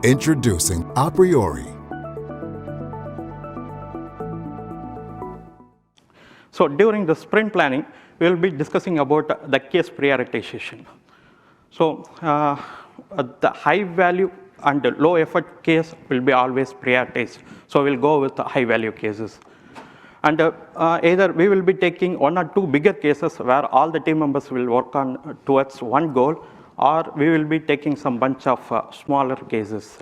Introducing aPriori. So during the sprint planning, we will be discussing about the case prioritization. So the high value and the low effort case will be always prioritized. So we'll go with the high value cases. And either we will be taking one or two bigger cases where all the team members will work on towards one goal, or we will be taking some bunch of smaller cases.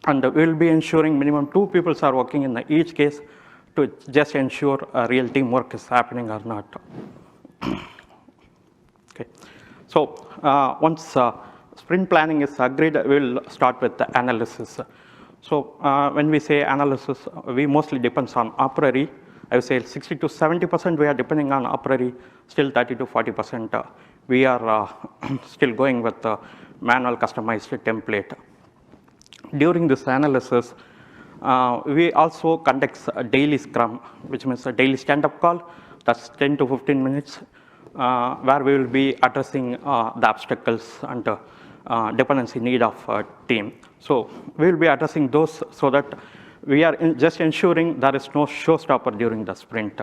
And we will be ensuring minimum 2 people are working in each case to just ensure real teamwork is happening or not. Okay. So once sprint planning is agreed, we will start with the analysis. So when we say analysis, we mostly depends on aPriori. I would say 60 to 70% we are depending on aPriori, still 30 to 40% we are still going with the manual customized template. During this analysis, we also conduct a daily scrum, which means a daily stand-up call. That's 10 to 15 minutes, where we will be addressing the obstacles and dependency need of a team. So we will be addressing those so that we are just ensuring there is no showstopper during the sprint.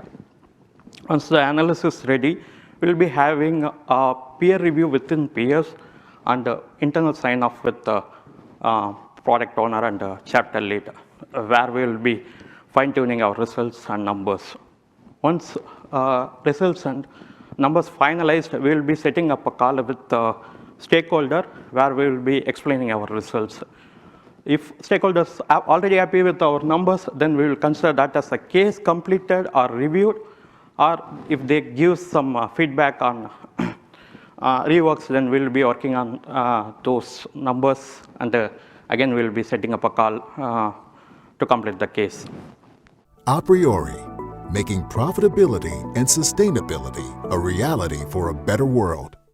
Once the analysis is ready, we will be having a peer review within peers and internal sign-off with the product owner and chapter lead, where we will be fine-tuning our results and numbers. Once results and numbers finalized, we will be setting up a call with the stakeholder where we will be explaining our results. If stakeholders are already happy with our numbers, then we will consider that as a case completed or reviewed, or if they give some feedback on reworks, then we will be working on those numbers, and again we will be setting up a call to complete the case. aPriori, making profitability and sustainability a reality for a better world.